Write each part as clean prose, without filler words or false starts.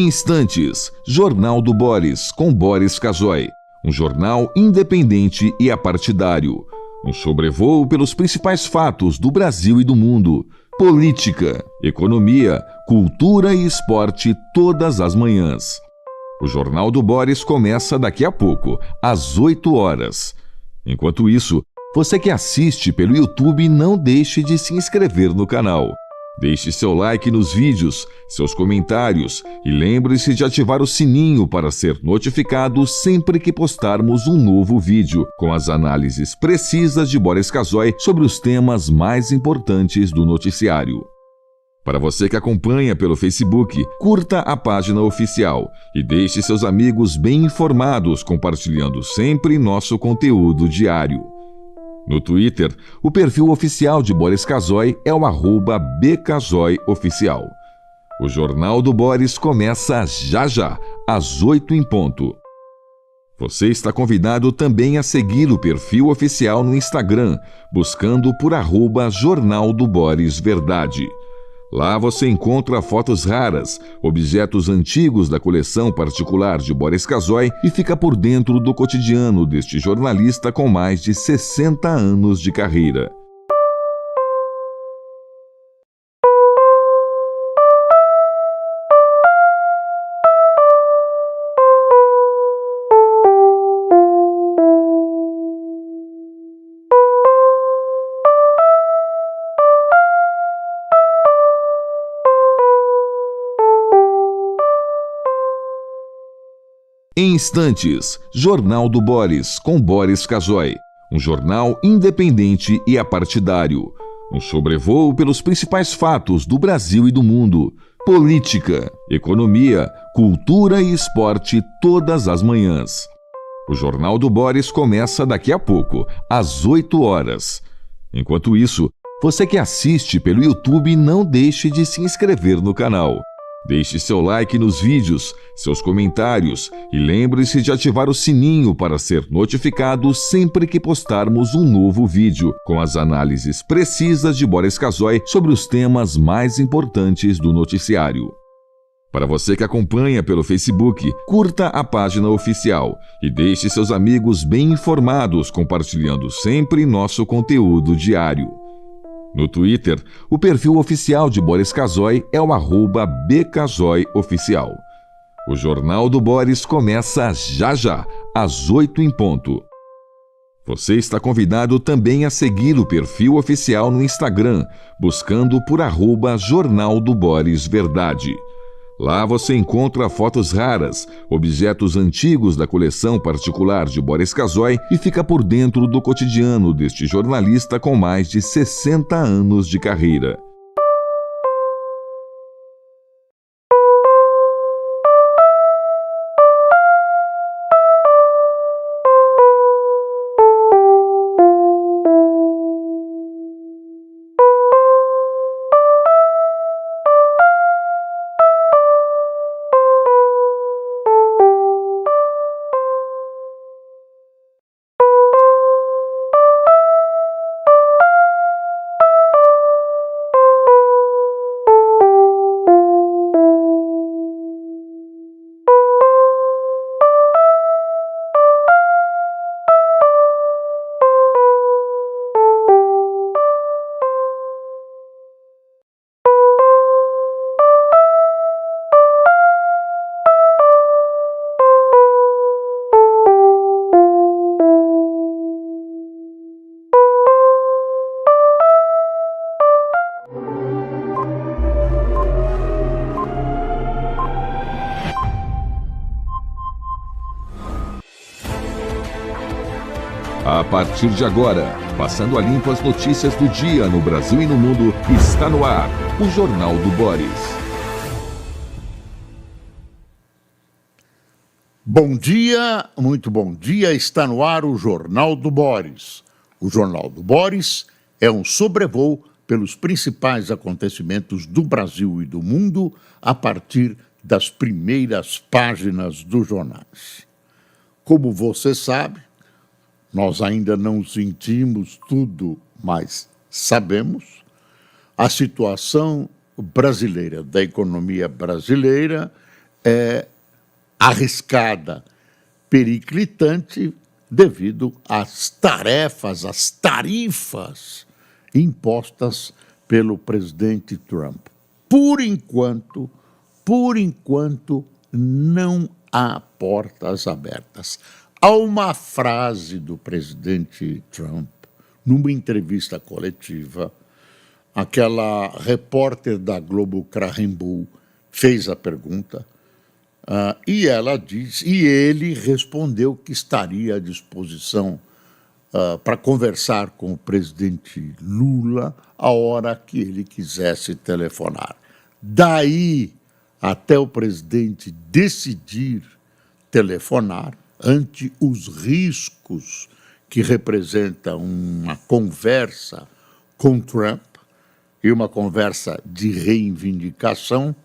Em instantes, Jornal do Boris, com Boris Casoy. Um jornal independente e apartidário. Um sobrevoo pelos principais fatos do Brasil e do mundo. Política, economia, cultura e esporte todas as manhãs. O Jornal do Boris começa daqui a pouco, às 8 horas. Enquanto isso, você que assiste pelo YouTube, não deixe de se inscrever no canal. Deixe seu like nos vídeos, seus comentários e lembre-se de ativar o sininho para ser notificado sempre que postarmos um novo vídeo, com as análises precisas de Boris Casoy sobre os temas mais importantes do noticiário. Para você que acompanha pelo Facebook, curta a página oficial e deixe seus amigos bem informados, compartilhando sempre nosso conteúdo diário. No Twitter, o perfil oficial de Boris Casoy é o @bcasoyoficial. O Jornal do Boris começa já, às 8 em ponto. Você está convidado também a seguir o perfil oficial no Instagram, buscando por @Jornal do Boris Verdade. Lá você encontra fotos raras, objetos antigos da coleção particular de Boris Casoy e fica por dentro do cotidiano deste jornalista com mais de 60 anos de carreira. Em instantes, Jornal do Boris, com Boris Casoy. Um jornal independente e apartidário. Um sobrevoo pelos principais fatos do Brasil e do mundo. Política, economia, cultura e esporte todas as manhãs. O Jornal do Boris começa daqui a pouco, às 8 horas. Enquanto isso, você que assiste pelo YouTube, não deixe de se inscrever no canal. Deixe seu like nos vídeos, seus comentários e lembre-se de ativar o sininho para ser notificado sempre que postarmos um novo vídeo, com as análises precisas de Boris Casoy sobre os temas mais importantes do noticiário. Para você que acompanha pelo Facebook, curta a página oficial e deixe seus amigos bem informados, compartilhando sempre nosso conteúdo diário. No Twitter, o perfil oficial de Boris Casoy é o @bcasoyoficial. O Jornal do Boris começa já, às 8 em ponto. Você está convidado também a seguir o perfil oficial no Instagram, buscando por @Jornal do Boris Verdade. Lá você encontra fotos raras, objetos antigos da coleção particular de Boris Casoy e fica por dentro do cotidiano deste jornalista com mais de 60 anos de carreira. A partir de agora, passando a limpo as notícias do dia no Brasil e no mundo, está no ar o Jornal do Boris. Bom dia, muito bom dia, está no ar o Jornal do Boris. O Jornal do Boris é um sobrevoo pelos principais acontecimentos do Brasil e do mundo a partir das primeiras páginas dos jornais. Como você sabe, nós ainda não sentimos tudo, mas sabemos, a situação brasileira, da economia brasileira, arriscada, periclitante, devido às tarifas impostas pelo presidente Trump. Por enquanto, não há portas abertas. Há uma frase do presidente Trump, numa entrevista coletiva, aquela repórter da Globo, Krahenbuhl, fez a pergunta, e ele respondeu que estaria à disposição para conversar com o presidente Lula a hora que ele quisesse telefonar. Daí até o presidente decidir telefonar, ante os riscos que representa uma conversa com Trump e uma conversa de reivindicação,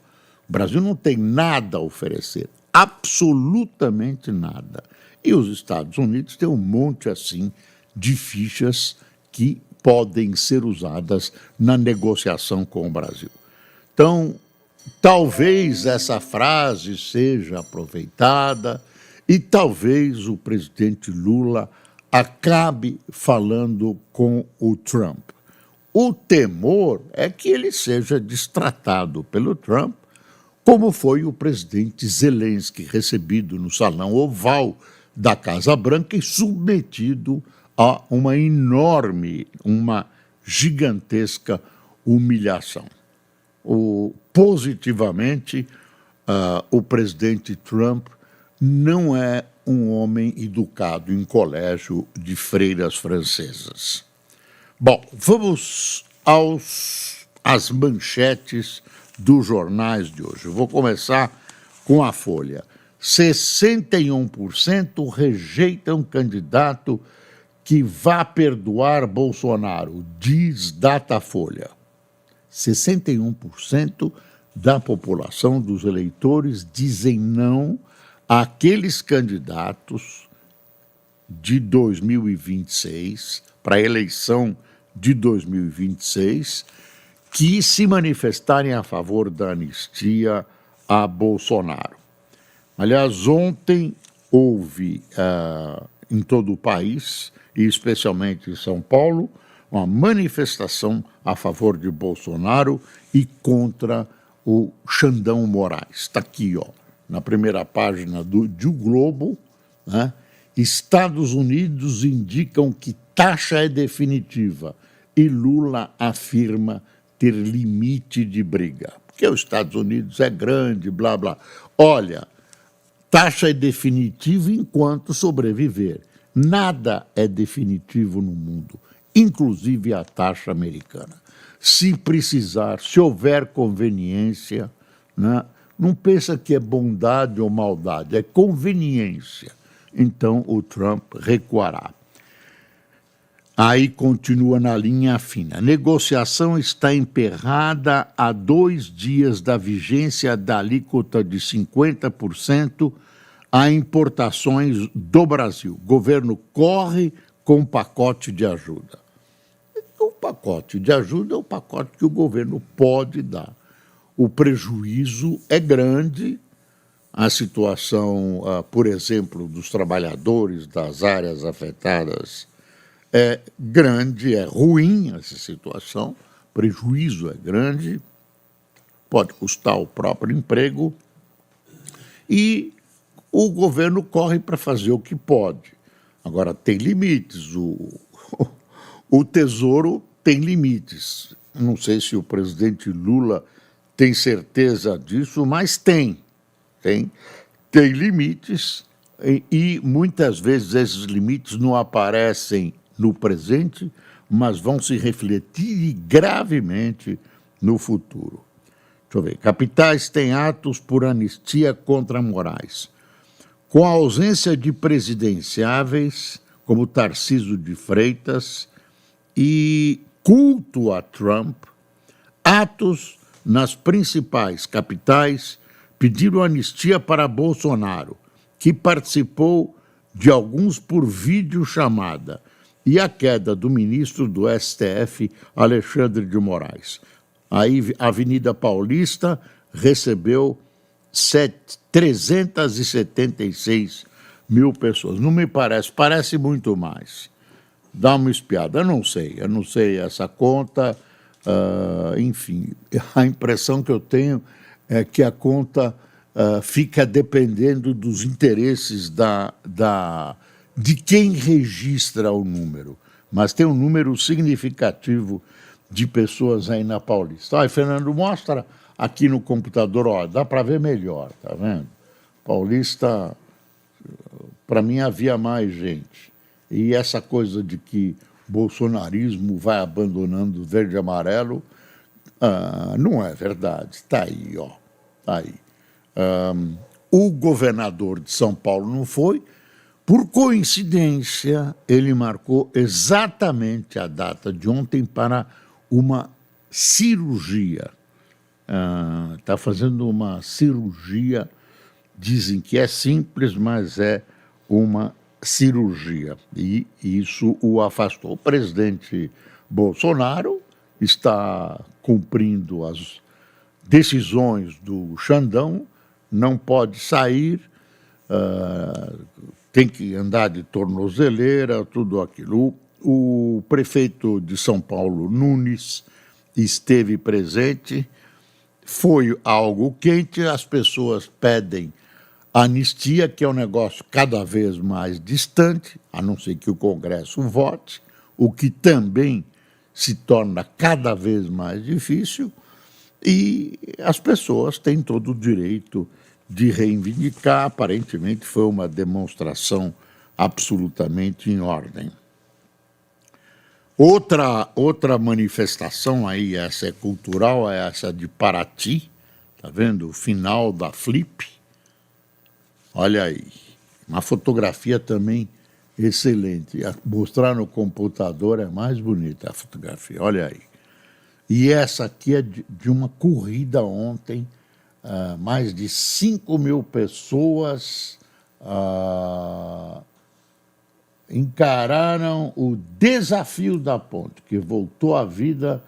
o Brasil não tem nada a oferecer, absolutamente nada. E os Estados Unidos têm um monte assim de fichas que podem ser usadas na negociação com o Brasil. Então, talvez essa frase seja aproveitada e talvez o presidente Lula acabe falando com o Trump. O temor é que ele seja destratado pelo Trump, como foi o presidente Zelensky, recebido no Salão Oval da Casa Branca e submetido a uma gigantesca humilhação. Positivamente, o presidente Trump não é um homem educado em colégio de freiras francesas. Bom, vamos às manchetes dos jornais de hoje. Eu vou começar com a Folha. 61% rejeitam candidato que vá perdoar Bolsonaro, diz Datafolha. 61% da população dos eleitores dizem não àqueles candidatos de 2026, para a eleição de 2026, que se manifestarem a favor da anistia a Bolsonaro. Aliás, ontem houve em todo o país, e especialmente em São Paulo, uma manifestação a favor de Bolsonaro e contra o Xandão Moraes. Está aqui, na primeira página do Globo, né? Estados Unidos indicam que taxa é definitiva e Lula afirma ter limite de briga. Porque os Estados Unidos é grande, blá, blá. Olha, taxa é definitiva enquanto sobreviver. Nada é definitivo no mundo, inclusive a taxa americana. Se precisar, se houver conveniência, né, não pensa que é bondade ou maldade, é conveniência. Então o Trump recuará. Aí continua na linha fina. A negociação está emperrada há 2 dias da vigência da alíquota de 50% a importações do Brasil. O governo corre com pacote de ajuda. O pacote de ajuda é o pacote que o governo pode dar. O prejuízo é grande. A situação, por exemplo, dos trabalhadores das áreas afetadas é grande, é ruim essa situação, o prejuízo é grande, pode custar o próprio emprego e o governo corre para fazer o que pode. Agora, tem limites, o Tesouro tem limites. Não sei se o presidente Lula tem certeza disso, mas tem limites e muitas vezes esses limites não aparecem no presente, mas vão se refletir gravemente no futuro. Deixa eu ver. Capitais têm atos por anistia contra Moraes. Com a ausência de presidenciáveis, como Tarcísio de Freitas, e culto a Trump, atos nas principais capitais pediram anistia para Bolsonaro, que participou de alguns por videochamada, e a queda do ministro do STF, Alexandre de Moraes. Aí a Avenida Paulista recebeu 376 mil pessoas. Não me parece, parece muito mais. Dá uma espiada, eu não sei essa conta, enfim, a impressão que eu tenho é que a conta fica dependendo dos interesses de quem registra o número, mas tem um número significativo de pessoas aí na Paulista. Aí, Fernando, mostra aqui no computador, ó, dá para ver melhor, tá vendo? Paulista, para mim, havia mais gente. E essa coisa de que bolsonarismo vai abandonando verde e amarelo, não é verdade. Está aí, ó. Tá aí. O governador de São Paulo não foi. Por coincidência, ele marcou exatamente a data de ontem para uma cirurgia. Está fazendo uma cirurgia, dizem que é simples, mas é uma cirurgia. E isso o afastou. O presidente Bolsonaro está cumprindo as decisões do Xandão, não pode sair, tem que andar de tornozeleira, tudo aquilo. O prefeito de São Paulo, Nunes, esteve presente, foi algo quente, as pessoas pedem anistia, que é um negócio cada vez mais distante, a não ser que o Congresso vote, o que também se torna cada vez mais difícil, e as pessoas têm todo o direito de reivindicar. Aparentemente foi uma demonstração absolutamente em ordem. Outra manifestação aí, essa é cultural, é essa de Paraty, tá vendo? O final da Flip. Olha aí, uma fotografia também excelente. Mostrar no computador é mais bonita a fotografia, olha aí. E essa aqui é de uma corrida ontem, mais de 5 mil pessoas encararam o desafio da ponte, que voltou à vida,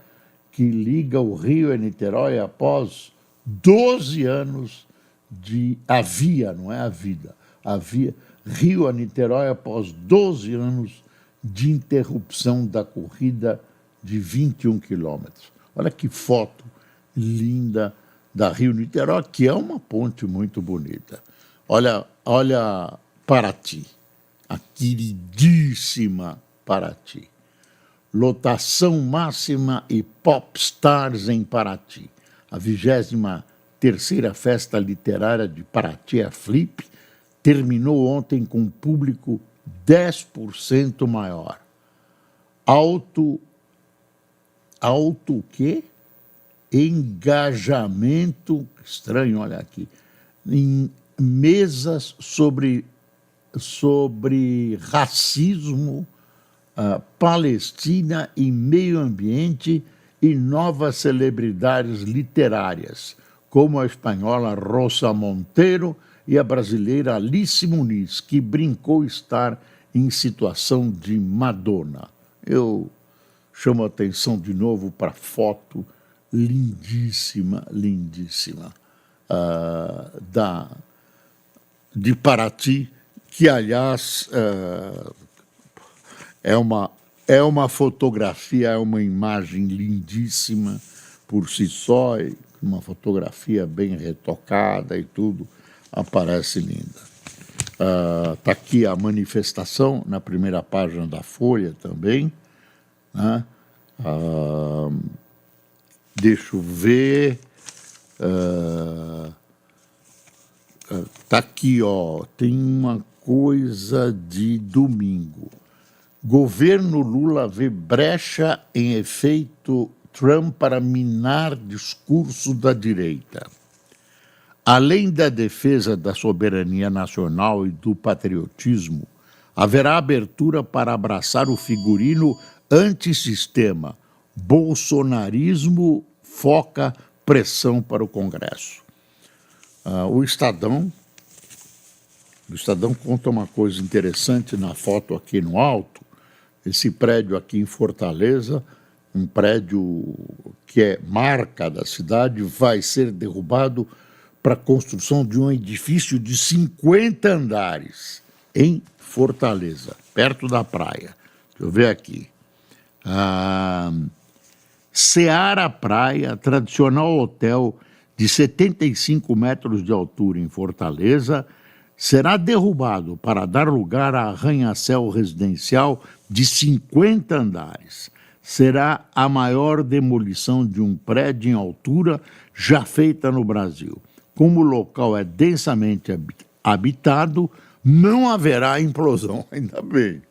que liga o Rio e Niterói após 12 anos a via, não é a vida, a via Rio a Niterói após 12 anos de interrupção da corrida de 21 quilômetros. Olha que foto linda da Rio-Niterói, que é uma ponte muito bonita. Olha Paraty, a queridíssima Paraty. Lotação máxima e popstars em Paraty. A 23ª Festa Literária de Paraty, a Flip, terminou ontem com um público 10% maior. Alto o quê? Engajamento, estranho, olha aqui, em mesas sobre racismo, Palestina e meio ambiente e novas celebridades literárias, como a espanhola Rosa Monteiro e a brasileira Alice Muniz, que brincou estar em situação de Madonna. Eu chamo a atenção de novo para a foto lindíssima, lindíssima, de Paraty, que, aliás, é uma fotografia, é uma imagem lindíssima por si só, uma fotografia bem retocada e tudo, aparece linda. Está aqui a manifestação, na primeira página da Folha também, né? Deixa eu ver. Está aqui, ó, tem uma coisa de domingo. Governo Lula vê brecha em efeito Trump para minar discurso da direita. Além da defesa da soberania nacional e do patriotismo, haverá abertura para abraçar o figurino antissistema. Bolsonarismo foca pressão para o Congresso. O Estadão conta uma coisa interessante na foto aqui no alto. Esse prédio aqui em Fortaleza, um prédio que é marca da cidade, vai ser derrubado para a construção de um edifício de 50 andares em Fortaleza, perto da praia. Deixa eu ver aqui. Seara Praia, tradicional hotel de 75 metros de altura em Fortaleza, será derrubado para dar lugar a arranha-céu residencial de 50 andares. Será a maior demolição de um prédio em altura já feita no Brasil. Como o local é densamente habitado, não haverá implosão, ainda bem.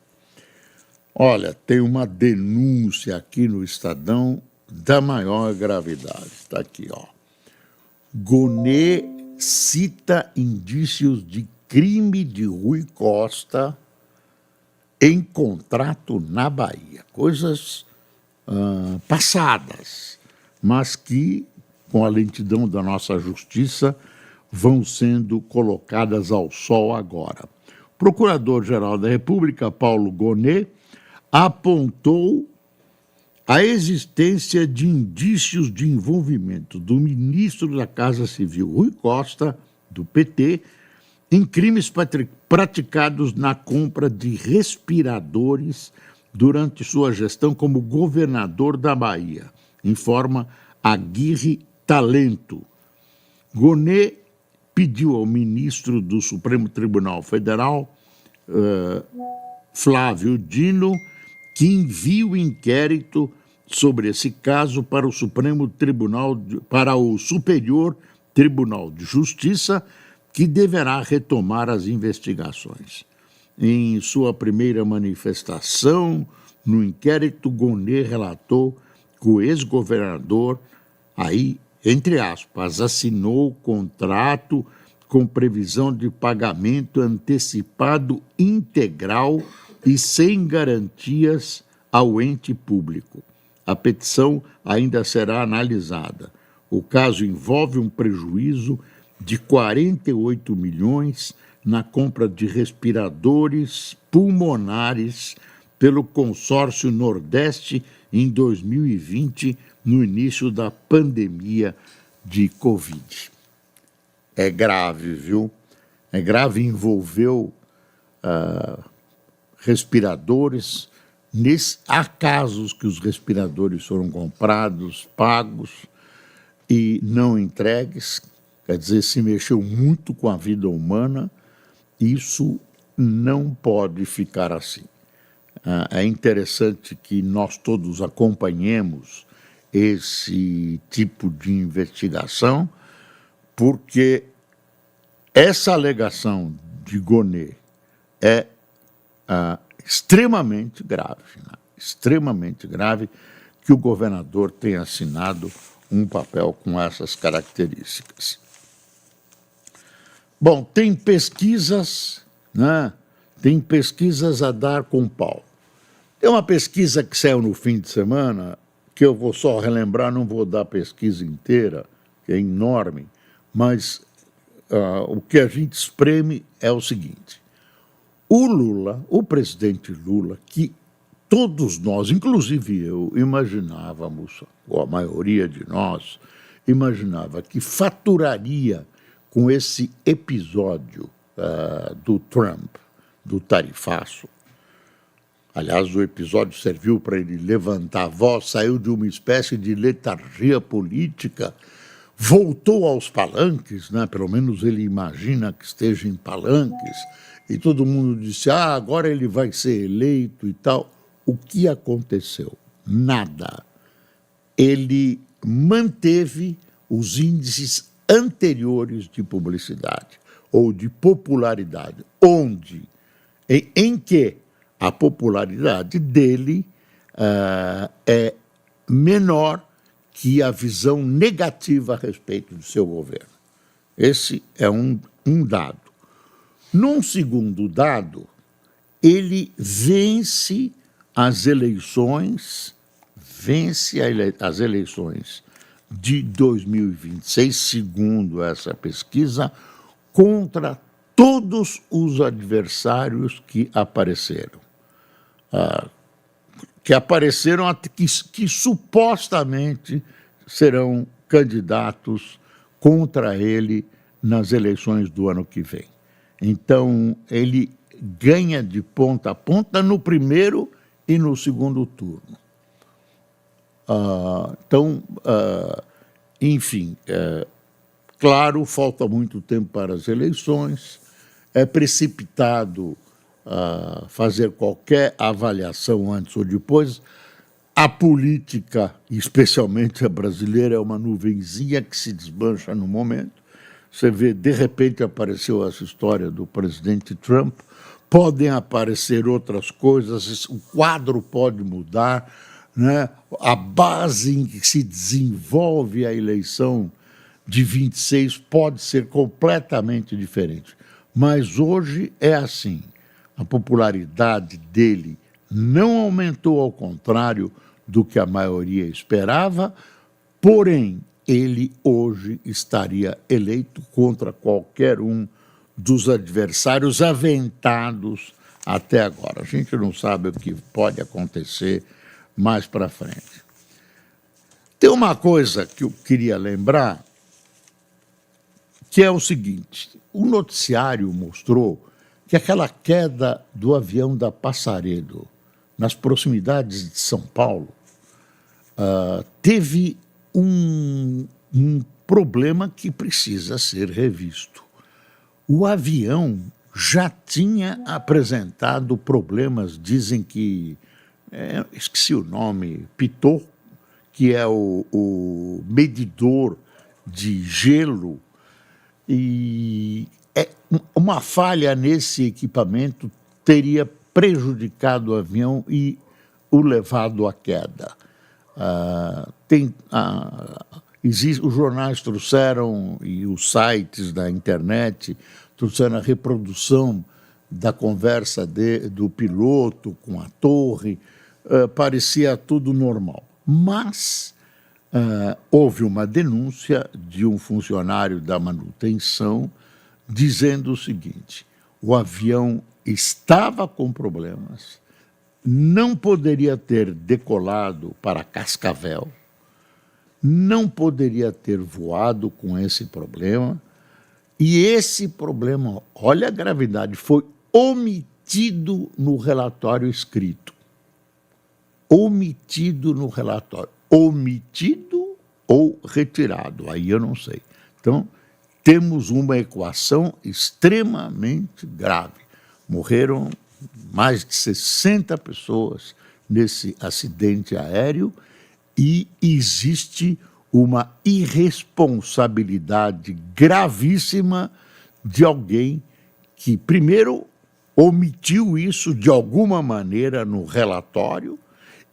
Olha, tem uma denúncia aqui no Estadão da maior gravidade. Está aqui, ó. Gonê cita indícios de crime de Rui Costa em contrato na Bahia. Coisas passadas, mas que, com a lentidão da nossa justiça, vão sendo colocadas ao sol agora. O Procurador-Geral da República, Paulo Gonê, apontou a existência de indícios de envolvimento do ministro da Casa Civil, Rui Costa, do PT, em crimes praticados na compra de respiradores durante sua gestão como governador da Bahia, informa Aguirre Talento. Gonê pediu ao ministro do Supremo Tribunal Federal, Flávio Dino, que envie o inquérito sobre esse caso para o para o Superior Tribunal de Justiça, que deverá retomar as investigações. Em sua primeira manifestação no inquérito, Gonê relatou que o ex-governador, aí, entre aspas, assinou contrato com previsão de pagamento antecipado integral e sem garantias ao ente público. A petição ainda será analisada. O caso envolve um prejuízo de 48 milhões na compra de respiradores pulmonares pelo consórcio Nordeste em 2020, no início da pandemia de Covid. É grave, viu? É grave, envolveu respiradores. Há casos que os respiradores foram comprados, pagos e não entregues, quer dizer, se mexeu muito com a vida humana. Isso não pode ficar assim. É interessante que nós todos acompanhemos esse tipo de investigação, porque essa alegação de Gonê é extremamente grave, né? Extremamente grave que o governador tenha assinado um papel com essas características. Bom, tem pesquisas, né? Tem pesquisas a dar com pau. Tem uma pesquisa que saiu no fim de semana, que eu vou só relembrar, não vou dar a pesquisa inteira, que é enorme, mas o que a gente espreme é o seguinte: o Lula, o presidente Lula, que todos nós, inclusive eu, imaginávamos, ou a maioria de nós, imaginava que faturaria com esse episódio do Trump, do tarifaço. Aliás, o episódio serviu para ele levantar a voz, saiu de uma espécie de letargia política, voltou aos palanques, né? Pelo menos ele imagina que esteja em palanques, e todo mundo disse, agora ele vai ser eleito e tal. O que aconteceu? Nada. Ele manteve os índices anteriores de publicidade ou de popularidade, em que a popularidade dele é menor que a visão negativa a respeito do seu governo. Esse é um dado. Num segundo dado, ele vence as eleições de 2026, segundo essa pesquisa, contra todos os adversários que apareceram. Que supostamente serão candidatos contra ele nas eleições do ano que vem. Então, ele ganha de ponta a ponta no primeiro e no segundo turno. Enfim, claro, falta muito tempo para as eleições, é precipitado fazer qualquer avaliação antes ou depois. A política, especialmente a brasileira, é uma nuvenzinha que se desmancha no momento. Você vê, de repente apareceu essa história do presidente Trump, podem aparecer outras coisas, o quadro pode mudar, né? A base em que se desenvolve a eleição de 26 pode ser completamente diferente. Mas hoje é assim, a popularidade dele não aumentou, ao contrário do que a maioria esperava, porém, ele hoje estaria eleito contra qualquer um dos adversários aventados até agora. A gente não sabe o que pode acontecer mais para frente. Tem uma coisa que eu queria lembrar, que é o seguinte: o noticiário mostrou que aquela queda do avião da Passaredo, nas proximidades de São Paulo, teve um problema que precisa ser revisto. O avião já tinha apresentado problemas, dizem que, esqueci o nome, pitot, que é o medidor de gelo, e uma falha nesse equipamento teria prejudicado o avião e o levado à queda. Os jornais trouxeram, e os sites da internet trouxeram a reprodução da conversa do piloto com a torre, parecia tudo normal. Mas houve uma denúncia de um funcionário da manutenção dizendo o seguinte: o avião estava com problemas, não poderia ter decolado para Cascavel, não poderia ter voado com esse problema, e esse problema, olha a gravidade, foi omitido no relatório escrito. Omitido no relatório. Omitido ou retirado, aí eu não sei. Então, temos uma equação extremamente grave. Morreram mais de 60 pessoas nesse acidente aéreo e existe uma irresponsabilidade gravíssima de alguém que, primeiro, omitiu isso de alguma maneira no relatório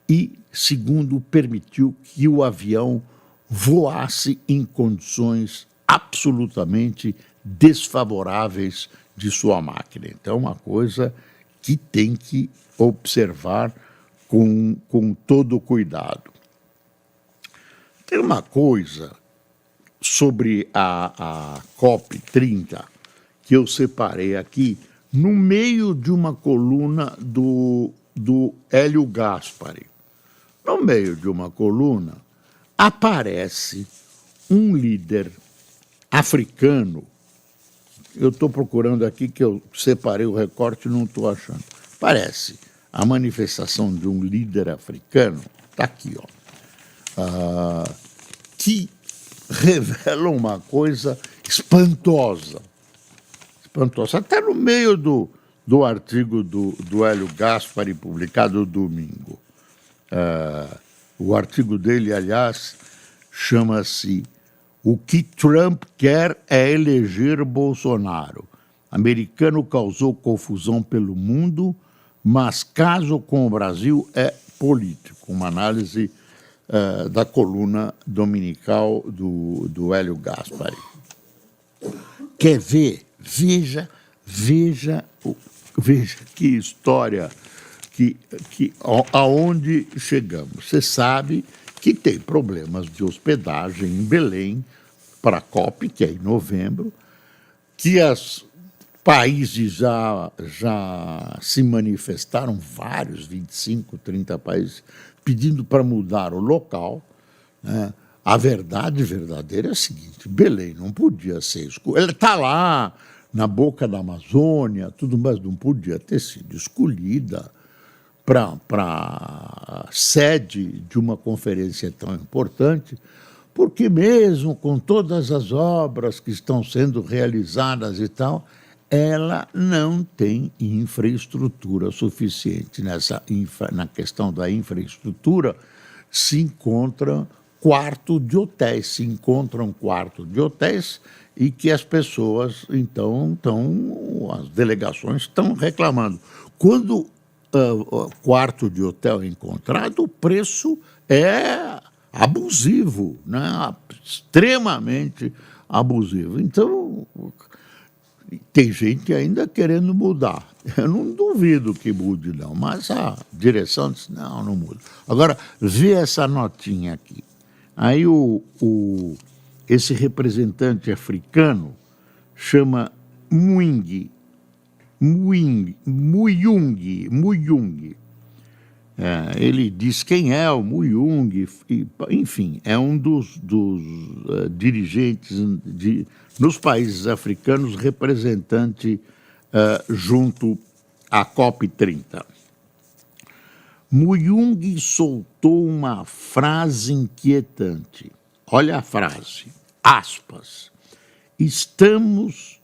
e, segundo, permitiu que o avião voasse em condições absolutamente desfavoráveis de sua máquina. Então, uma coisa que tem que observar com todo cuidado. Tem uma coisa sobre a COP30 que eu separei aqui no meio de uma coluna do Hélio Gaspari. No meio de uma coluna aparece um líder africano. Eu estou procurando aqui, que eu separei o recorte e não estou achando. Parece a manifestação de um líder africano, está aqui, que revela uma coisa espantosa. Espantosa. Até no meio do artigo do Hélio Gaspari, publicado domingo. O artigo dele, aliás, chama-se "O que Trump quer é eleger Bolsonaro. Americano causou confusão pelo mundo, mas caso com o Brasil é político." Uma análise da coluna dominical do Hélio Gaspari. Quer ver? Veja que história, aonde chegamos. Você sabe que tem problemas de hospedagem em Belém para a COP, que é em novembro, que os países já se manifestaram, vários, 25, 30 países, pedindo para mudar o local, né? a verdade verdadeira é a seguinte: Belém não podia ser escolhida. Ela está lá, na boca da Amazônia, tudo, mas não podia ter sido escolhida para sede de uma conferência tão importante, porque mesmo com todas as obras que estão sendo realizadas e tal, ela não tem infraestrutura suficiente. Na questão da infraestrutura, se encontram quartos de hotéis e que as pessoas, então, as delegações estão reclamando. Quando o quarto de hotel é encontrado, o preço é abusivo, né? Extremamente abusivo. Então, tem gente ainda querendo mudar. Eu não duvido que mude, não, mas a direção disse, não muda. Agora, vê essa notinha aqui. Aí esse representante africano chama Muyung. Ele diz quem é o Muyung, enfim, é um dos dirigentes nos países africanos, representante junto à COP30. Muyung soltou uma frase inquietante. Olha a frase, aspas. Estamos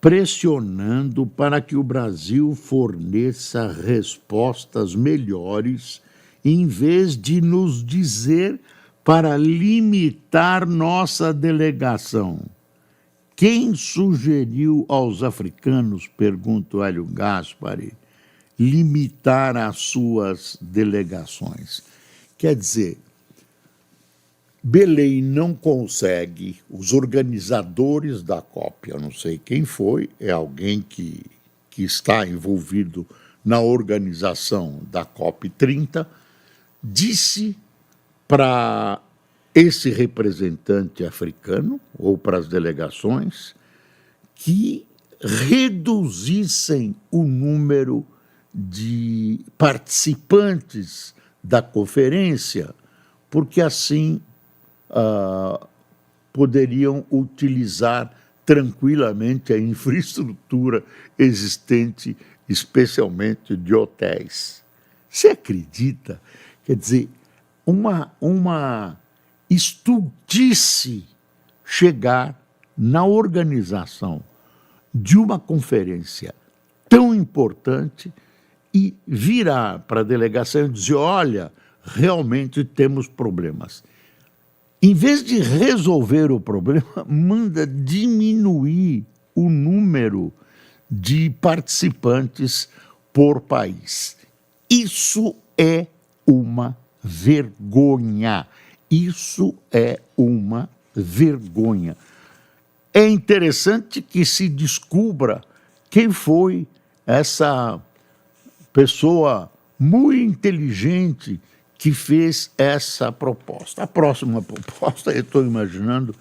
pressionando para que o Brasil forneça respostas melhores, em vez de nos dizer para limitar nossa delegação. Quem sugeriu aos africanos, pergunta o Hélio Gaspari, limitar as suas delegações? Quer dizer, Belém não consegue, os organizadores da COP, eu não sei quem foi, é alguém que está envolvido na organização da COP30, disse para esse representante africano, ou para as delegações, que reduzissem o número de participantes da conferência, porque assim poderiam utilizar tranquilamente a infraestrutura existente, especialmente de hotéis. Você acredita? Quer dizer, uma estultice chegar na organização de uma conferência tão importante e virar para a delegação e dizer, olha, realmente temos problemas. Em vez de resolver o problema, manda diminuir o número de participantes por país. Isso é uma vergonha. Isso é uma vergonha. É interessante que se descubra quem foi essa pessoa muito inteligente que fez essa proposta. A próxima proposta, eu estou imaginando,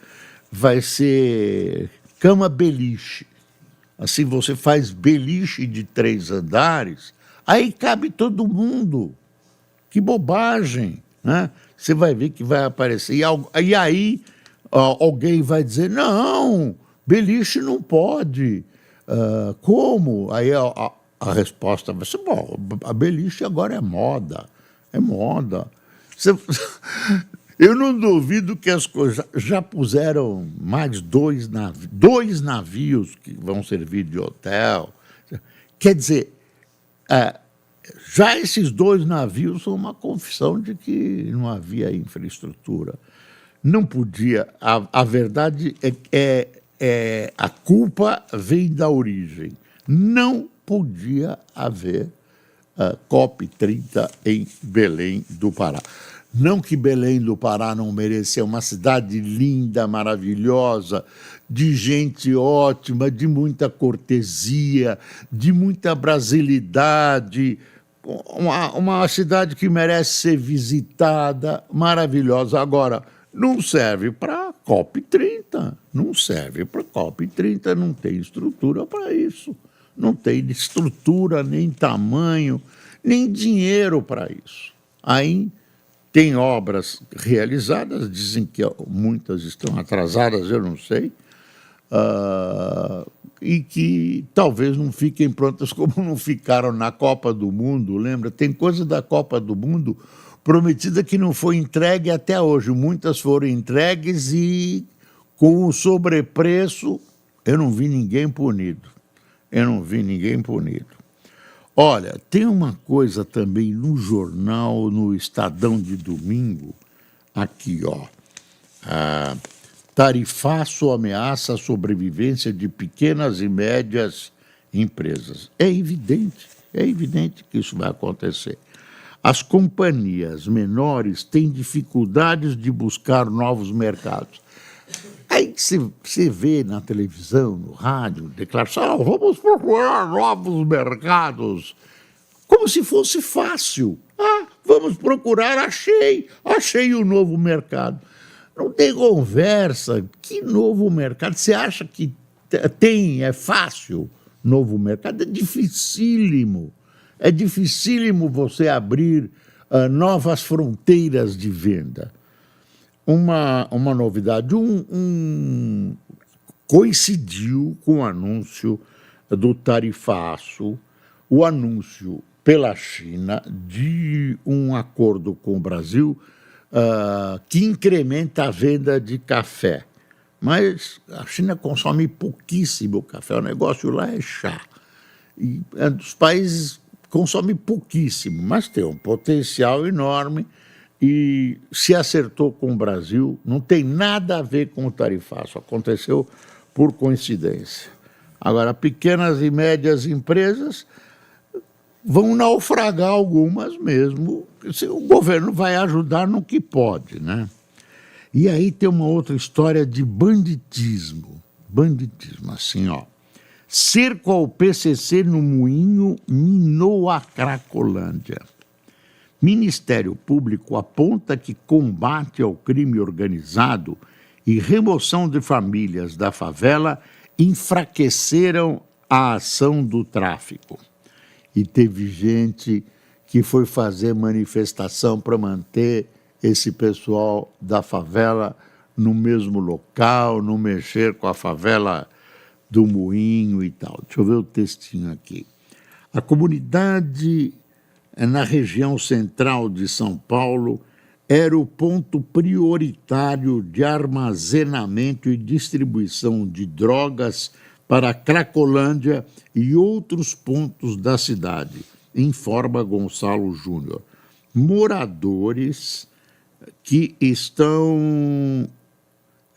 vai ser cama beliche. Assim, você faz beliche de 3 andares, aí cabe todo mundo. Que bobagem, né? Você vai ver que vai aparecer. E aí alguém vai dizer, não, beliche não pode. Como? Aí a resposta vai ser, bom, a beliche agora é moda. É moda. Eu não duvido que as coisas já puseram mais 2 navios que vão servir de hotel. Quer dizer, já esses 2 navios são uma confissão de que não havia infraestrutura. Não podia. A verdade é a culpa vem da origem. Não podia haver COP30 em Belém do Pará. Não que Belém do Pará não mereça, é uma cidade linda, maravilhosa, de gente ótima, de muita cortesia, de muita brasilidade, uma cidade que merece ser visitada, maravilhosa. Agora, não serve para COP30, não serve para COP30, não tem estrutura para isso. Não tem estrutura, nem tamanho, nem dinheiro para isso. Aí tem obras realizadas, dizem que muitas estão atrasadas, eu não sei, e que talvez não fiquem prontas como não ficaram na Copa do Mundo, lembra? Tem coisa da Copa do Mundo prometida que não foi entregue até hoje. Muitas foram entregues e com o sobrepreço eu não vi ninguém punido. Eu não vi ninguém punido. Olha, tem uma coisa também no jornal, no Estadão de domingo, aqui, ó. Tarifaço ameaça a sobrevivência de pequenas e médias empresas. É evidente que isso vai acontecer. As companhias menores têm dificuldades de buscar novos mercados. Aí você vê na televisão, no rádio, declaração, vamos procurar novos mercados, como se fosse fácil. Vamos procurar, achei o novo mercado. Não tem conversa, que novo mercado? Você acha que é fácil novo mercado? É dificílimo você abrir novas fronteiras de venda. Uma novidade, coincidiu com o anúncio do tarifaço, o anúncio pela China de um acordo com o Brasil que incrementa a venda de café. Mas a China consome pouquíssimo café, o negócio lá é chá. E é dos países consome pouquíssimo, mas tem um potencial enorme. E se acertou com o Brasil, não tem nada a ver com o tarifaço, aconteceu por coincidência. Agora, pequenas e médias empresas vão naufragar algumas mesmo, o governo vai ajudar no que pode, né? E aí tem uma outra história de banditismo, assim, ó. Cerco ao PCC no Moinho minou a Cracolândia. Ministério Público aponta que combate ao crime organizado e remoção de famílias da favela enfraqueceram a ação do tráfico. E teve gente que foi fazer manifestação para manter esse pessoal da favela no mesmo local, não mexer com a favela do Moinho e tal. Deixa eu ver o textinho aqui. A comunidade na região central de São Paulo, era o ponto prioritário de armazenamento e distribuição de drogas para a Cracolândia e outros pontos da cidade, informa Gonçalo Júnior. Moradores que estão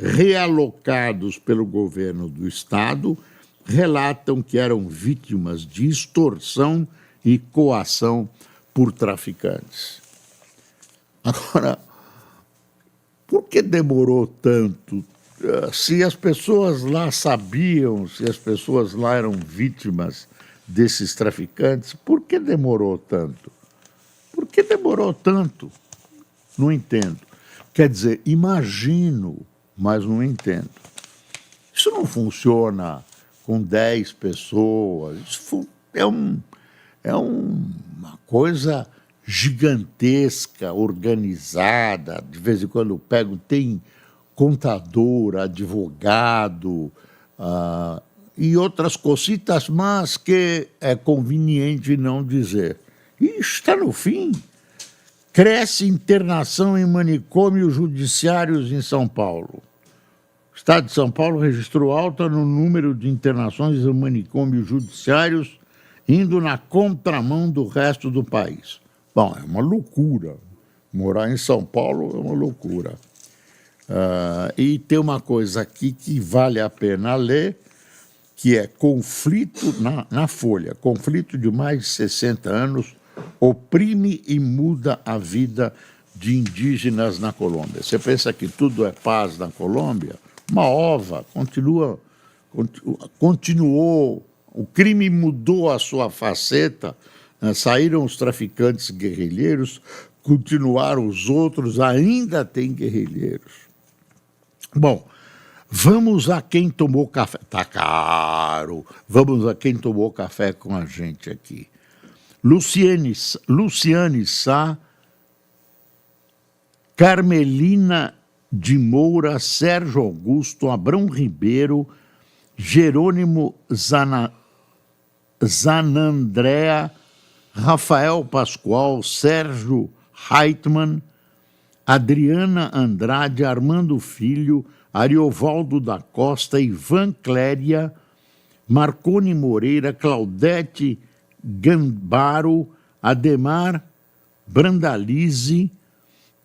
realocados pelo governo do estado relatam que eram vítimas de extorsão e coação por traficantes. Agora, por que demorou tanto? Se as pessoas lá sabiam, se as pessoas lá eram vítimas desses traficantes, por que demorou tanto? Por que demorou tanto? Não entendo. Quer dizer, imagino, mas não entendo. Isso não funciona com 10 pessoas, isso é uma coisa gigantesca, organizada. De vez em quando eu pego, tem contador, advogado e outras cositas, mas que é conveniente não dizer. E está no fim. Cresce internação em manicômios judiciários em São Paulo. O Estado de São Paulo registrou alta no número de internações em manicômios judiciários, indo na contramão do resto do país. Bom, é uma loucura. Morar em São Paulo é uma loucura. E tem uma coisa aqui que vale a pena ler, que é conflito na Folha. Conflito de mais de 60 anos oprime e muda a vida de indígenas na Colômbia. Você pensa que tudo é paz na Colômbia? Uma ova, continuou, o crime mudou a sua faceta, saíram os traficantes guerrilheiros, continuaram os outros, ainda tem guerrilheiros. Bom, vamos a quem tomou café. Tá caro. Vamos a quem tomou café com a gente aqui. Luciane Sá Carmelina de Moura, Sérgio Augusto, Abrão Ribeiro, Jerônimo Zanandrea, Rafael Pascoal, Sérgio Reitman, Adriana Andrade, Armando Filho, Ariovaldo da Costa, Ivan Cléria, Marcone Moreira, Claudete Gambaro, Ademar Brandalize,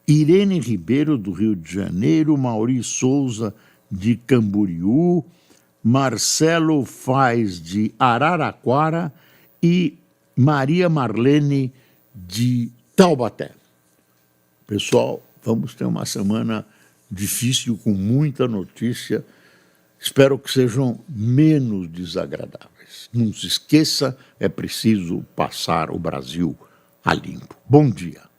Irene Ribeiro, do Rio de Janeiro, Mauri Souza, de Camboriú, Marcelo Faz, de Araraquara e Maria Marlene, de Taubaté. Pessoal, vamos ter uma semana difícil, com muita notícia. Espero que sejam menos desagradáveis. Não se esqueça, é preciso passar o Brasil a limpo. Bom dia.